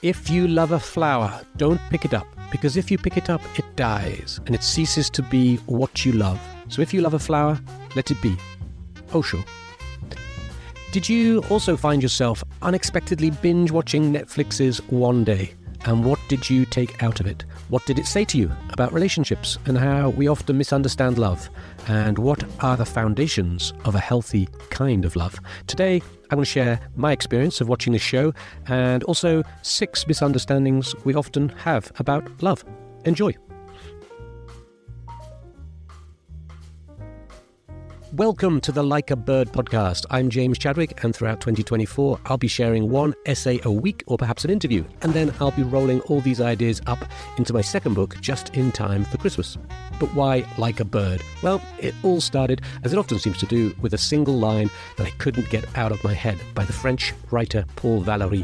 If you love a flower, don't pick it up, because if you pick it up, it dies, and it ceases to be what you love. So if you love a flower, let it be. Osho. Did you also find yourself unexpectedly binge-watching Netflix's One Day? And what did you take out of it? What did it say to you about relationships and how we often misunderstand love? And what are the foundations of a healthy kind of love? Today, I'm going to share my experience of watching this show and also 6 misunderstandings we often have about love. Enjoy. Welcome to the Like a Bird podcast. I'm James Chadwick, and throughout 2024, I'll be sharing one essay a week or perhaps an interview, and then I'll be rolling all these ideas up into my second book just in time for Christmas. But why Like a Bird? Well, it all started, as it often seems to do, with a single line that I couldn't get out of my head by the French writer Paul Valéry.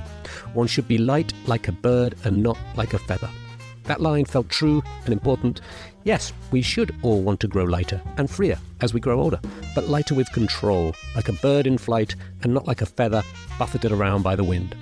One should be light like a bird and not like a feather. That line felt true and important. Yes, we should all want to grow lighter and freer as we grow older, but lighter with control, like a bird in flight and not like a feather buffeted around by the wind.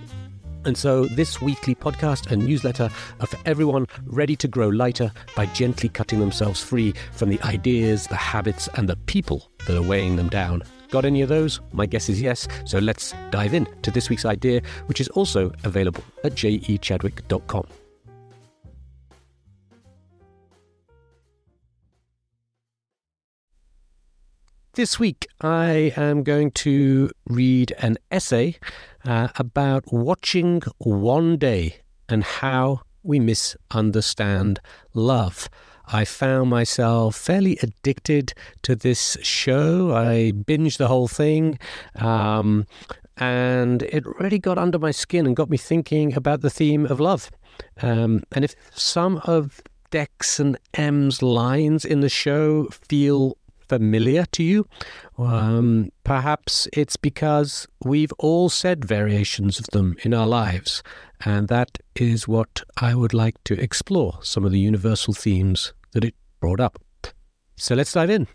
And so this weekly podcast and newsletter are for everyone ready to grow lighter by gently cutting themselves free from the ideas, the habits, and the people that are weighing them down. Got any of those? My guess is yes. So let's dive in to this week's idea, which is also available at jechadwick.com. This week, I am going to read an essay about watching One Day and how we misunderstand love. I found myself fairly addicted to this show. I binged the whole thing, and it really got under my skin and got me thinking about the theme of love. And if some of Dex and M's lines in the show feel familiar to you, perhaps it's because we've all said variations of them in our lives, and that is what I would like to explore, some of the universal themes that it brought up. So let's dive in.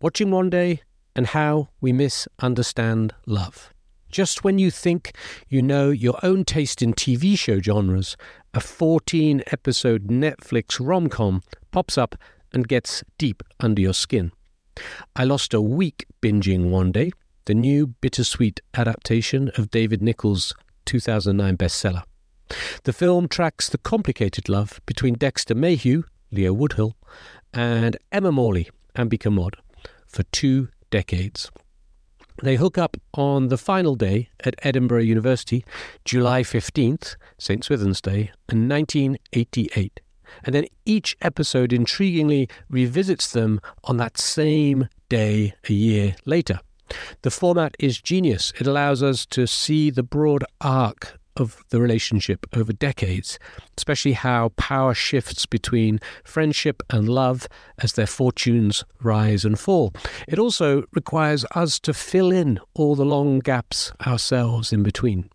Watching One Day and how we misunderstand love. Just when you think you know your own taste in TV show genres, a 14-episode Netflix rom-com pops up and gets deep under your skin. I lost a week binging One Day, the new bittersweet adaptation of David Nicholls' 2009 bestseller. The film tracks the complicated love between Dexter Mayhew, Leo Woodall, and Emma Morley, Ambika Mod, for 2 decades. They hook up on the final day at Edinburgh University, July 15th, St. Swithin's Day, in 1988. And then each episode intriguingly revisits them on that same day a year later. The format is genius. It allows us to see the broad arc of the relationship over decades, especially how power shifts between friendship and love as their fortunes rise and fall. It also requires us to fill in all the long gaps ourselves in between.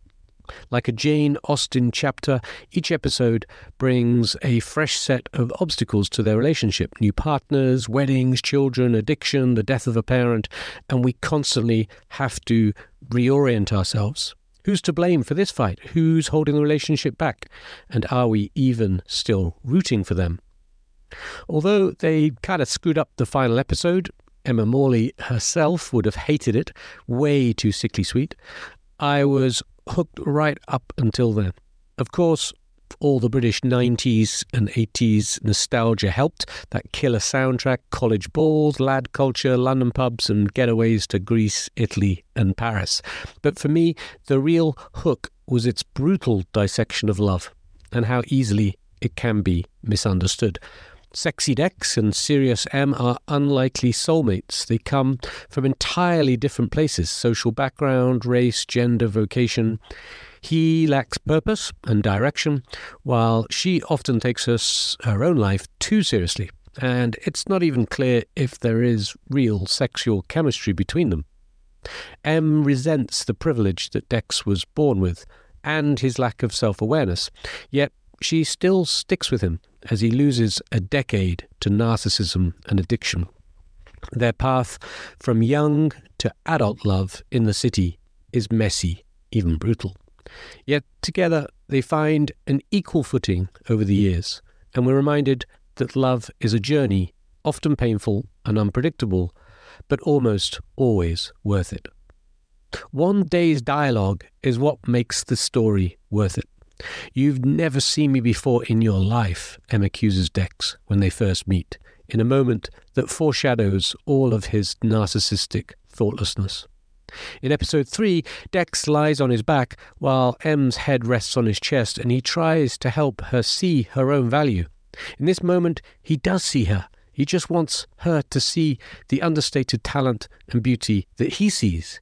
Like a Jane Austen chapter, each episode brings a fresh set of obstacles to their relationship. New partners, weddings, children, addiction, the death of a parent, and we constantly have to reorient ourselves. Who's to blame for this fight? Who's holding the relationship back? And are we even still rooting for them? Although they kind of screwed up the final episode, Emma Morley herself would have hated it, way too sickly sweet, I was hooked right up until then. Of course, all the British 90s and 80s nostalgia helped. That killer soundtrack, college balls, lad culture, London pubs and getaways to Greece, Italy and Paris. But for me, the real hook was its brutal dissection of love and how easily it can be misunderstood. Sexy Dex and Serious M are unlikely soulmates. They come from entirely different places, social background, race, gender, vocation. He lacks purpose and direction, while she often takes her own life too seriously. And it's not even clear if there is real sexual chemistry between them. M resents the privilege that Dex was born with and his lack of self-awareness, yet she still sticks with him as he loses a decade to narcissism and addiction. Their path from young to adult love in the city is messy, even brutal. Yet together they find an equal footing over the years, and we're reminded that love is a journey, often painful and unpredictable, but almost always worth it. One day's dialogue is what makes the story worth it. "You've never seen me before in your life," Em accuses Dex when they first meet, in a moment that foreshadows all of his narcissistic thoughtlessness. In episode 3, Dex lies on his back while Em's head rests on his chest, and he tries to help her see her own value. In this moment, he does see her. He just wants her to see the understated talent and beauty that he sees.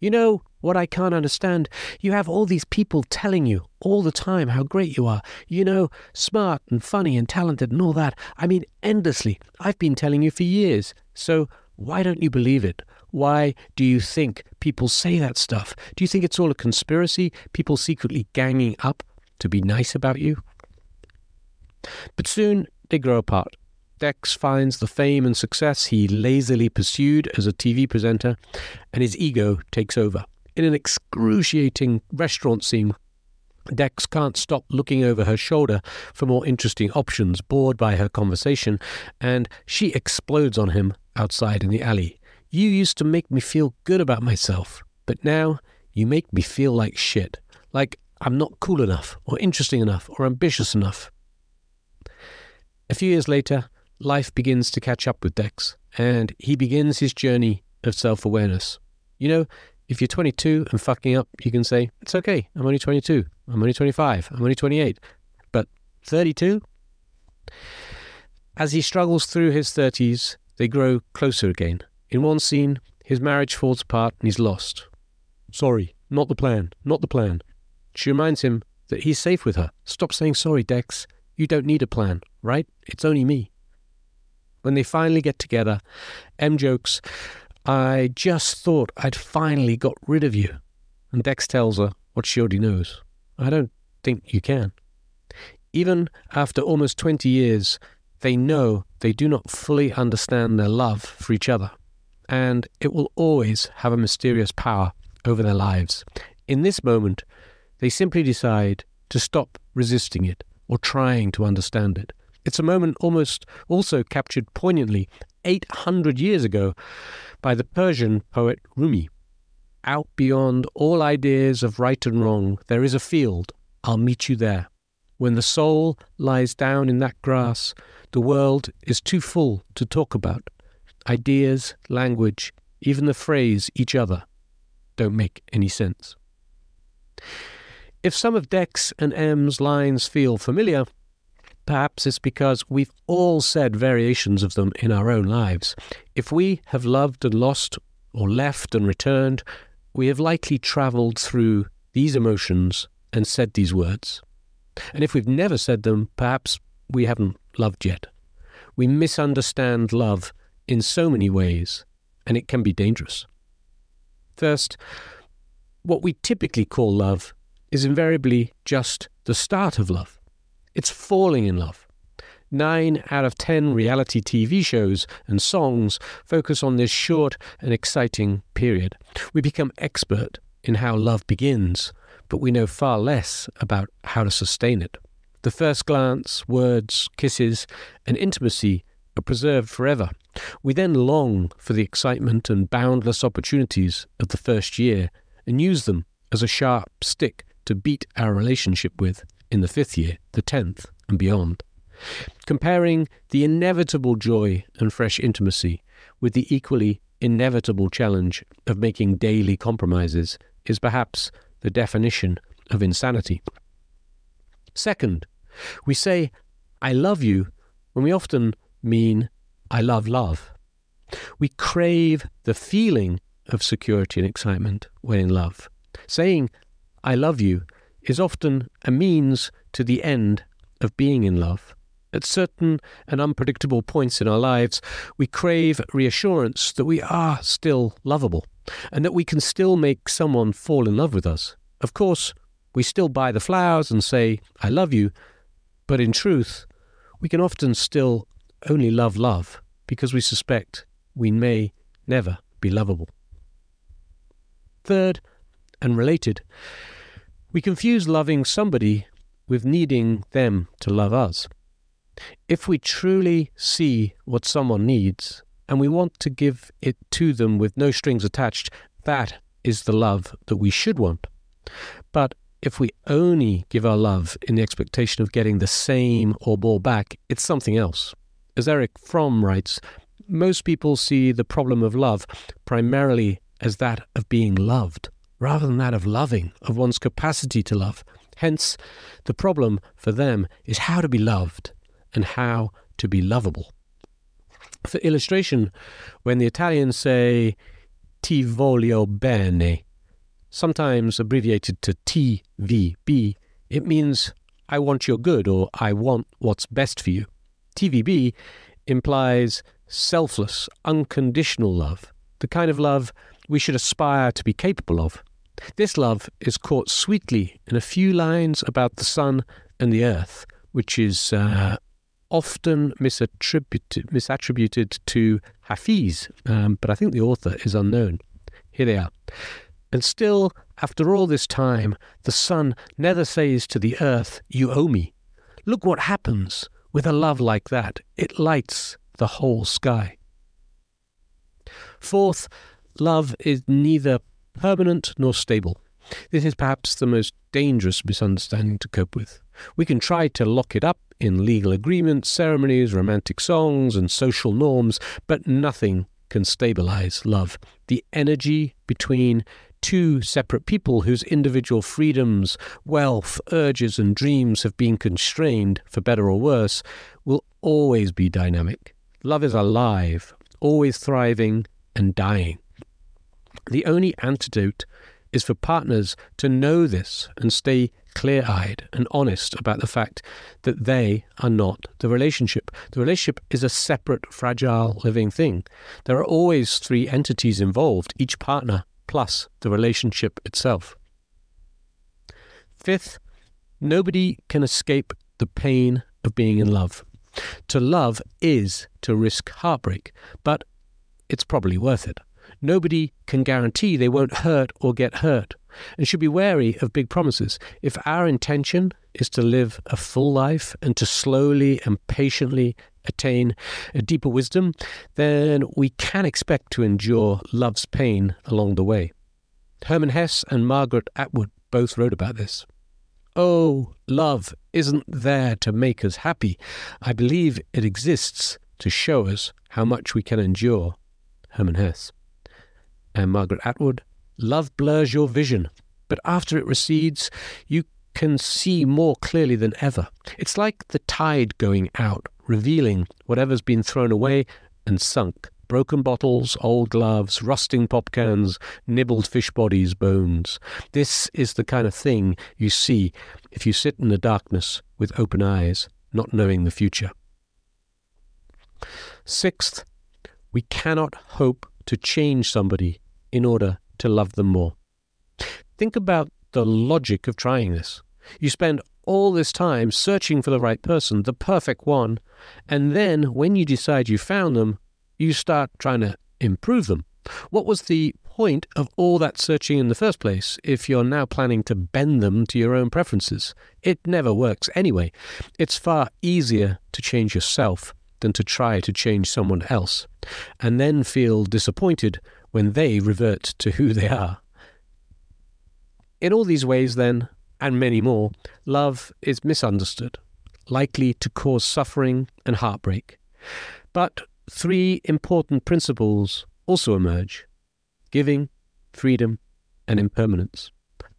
"You know what I can't understand? You have all these people telling you all the time how great you are. You know, smart and funny and talented and all that. I mean, endlessly. I've been telling you for years. So why don't you believe it? Why do you think people say that stuff? Do you think it's all a conspiracy? People secretly ganging up to be nice about you?" But soon they grow apart. Dex finds the fame and success he lazily pursued as a TV presenter, and his ego takes over. In an excruciating restaurant scene, Dex can't stop looking over her shoulder for more interesting options, bored by her conversation, and she explodes on him outside in the alley. "You used to make me feel good about myself, but now you make me feel like shit. Like I'm not cool enough, or interesting enough, or ambitious enough." A few years later, life begins to catch up with Dex, and he begins his journey of self-awareness. You know, if you're 22 and fucking up, you can say, "It's okay, I'm only 22, I'm only 25, I'm only 28. But 32? As he struggles through his 30s, they grow closer again. In one scene, his marriage falls apart and he's lost. "Sorry, not the plan, not the plan." She reminds him that he's safe with her. "Stop saying sorry, Dex. You don't need a plan, right? It's only me." When they finally get together, Em jokes, "I just thought I'd finally got rid of you." And Dex tells her what she already knows. "I don't think you can." Even after almost 20 years, they know they do not fully understand their love for each other, and it will always have a mysterious power over their lives. In this moment, they simply decide to stop resisting it or trying to understand it. It's a moment almost also captured poignantly 800 years ago by the Persian poet Rumi. "Out beyond all ideas of right and wrong, there is a field. I'll meet you there. When the soul lies down in that grass, the world is too full to talk about. Ideas, language, even the phrase each other don't make any sense." If some of Dex and Em's lines feel familiar, perhaps it's because we've all said variations of them in our own lives. If we have loved and lost, or left and returned, we have likely travelled through these emotions and said these words. And if we've never said them, perhaps we haven't loved yet. We misunderstand love in so many ways, and it can be dangerous. First, what we typically call love is invariably just the start of love. It's falling in love. 9 out of 10 reality TV shows and songs focus on this short and exciting period. We become expert in how love begins, but we know far less about how to sustain it. The first glance, words, kisses, and intimacy are preserved forever. We then long for the excitement and boundless opportunities of the first year and use them as a sharp stick to beat our relationship with in the 5th year, the 10th, and beyond. Comparing the inevitable joy and fresh intimacy with the equally inevitable challenge of making daily compromises is perhaps the definition of insanity. Second, we say, "I love you," when we often mean, "I love love." We crave the feeling of security and excitement when in love. Saying, "I love you," is often a means to the end of being in love. At certain and unpredictable points in our lives, we crave reassurance that we are still lovable and that we can still make someone fall in love with us. Of course, we still buy the flowers and say, "I love you," but in truth, we can often still only love love because we suspect we may never be lovable. Third, and related, we confuse loving somebody with needing them to love us. If we truly see what someone needs and we want to give it to them with no strings attached, that is the love that we should want. But if we only give our love in the expectation of getting the same or more back, it's something else. As Erich Fromm writes, most people see the problem of love primarily as that of being loved, rather than that of loving, of one's capacity to love. Hence, the problem for them is how to be loved and how to be lovable. For illustration, when the Italians say ti voglio bene, sometimes abbreviated to TVB, it means I want your good or I want what's best for you. TVB implies selfless, unconditional love, the kind of love we should aspire to be capable of. This love is caught sweetly in a few lines about the sun and the earth, which is often misattributed to Hafiz, but I think the author is unknown. Here they are. And still, after all this time, the sun never says to the earth, "You owe me." Look what happens with a love like that. It lights the whole sky. Fourth, love is neither permanent nor stable. This is perhaps the most dangerous misunderstanding to cope with. We can try to lock it up in legal agreements, ceremonies, romantic songs, and social norms, but nothing can stabilize love. The energy between two separate people whose individual freedoms, wealth, urges, and dreams have been constrained, for better or worse, will always be dynamic. Love is alive, always thriving and dying. The only antidote is for partners to know this and stay clear-eyed and honest about the fact that they are not the relationship. The relationship is a separate, fragile, living thing. There are always three entities involved, each partner plus the relationship itself. Fifth, nobody can escape the pain of being in love. To love is to risk heartbreak, but it's probably worth it. Nobody can guarantee they won't hurt or get hurt, and should be wary of big promises. If our intention is to live a full life and to slowly and patiently attain a deeper wisdom, then we can expect to endure love's pain along the way. Hermann Hesse and Margaret Atwood both wrote about this. Oh, love isn't there to make us happy. I believe it exists to show us how much we can endure. Hermann Hesse. And Margaret Atwood, love blurs your vision, but after it recedes, you can see more clearly than ever. It's like the tide going out, revealing whatever's been thrown away and sunk. Broken bottles, old gloves, rusting pop cans, nibbled fish bodies, bones. This is the kind of thing you see if you sit in the darkness with open eyes, not knowing the future. Sixth, we cannot hope to change somebody in order to love them more. Think about the logic of trying this. You spend all this time searching for the right person, the perfect one, and then when you decide you found them, you start trying to improve them. What was the point of all that searching in the first place if you're now planning to bend them to your own preferences? It never works anyway. It's far easier to change yourself than to try to change someone else, and then feel disappointed when they revert to who they are. In all these ways, then, and many more, love is misunderstood, likely to cause suffering and heartbreak. But three important principles also emerge: giving, freedom, and impermanence.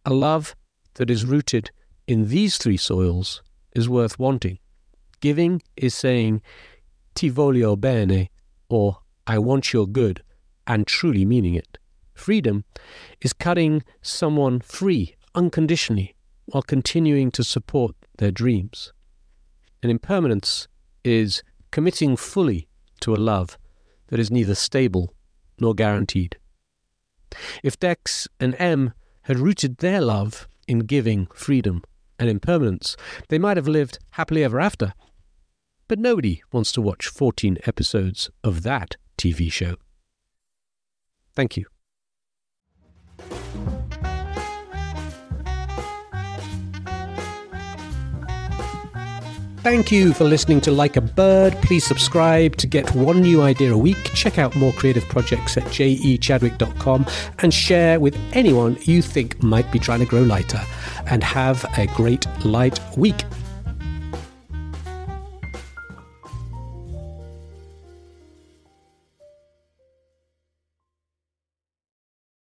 A love that is rooted in these three soils is worth wanting. Giving is saying, ti voglio bene, or I want your good, and truly meaning it. Freedom is cutting someone free unconditionally while continuing to support their dreams. And impermanence is committing fully to a love that is neither stable nor guaranteed. If Dex and Em had rooted their love in giving, freedom, and impermanence, they might have lived happily ever after. But nobody wants to watch 14 episodes of that TV show. Thank you. Thank you for listening to Like a Bird. Please subscribe to get one new idea a week. Check out more creative projects at jechadwick.com and share with anyone you think might be trying to grow lighter. And have a great light week.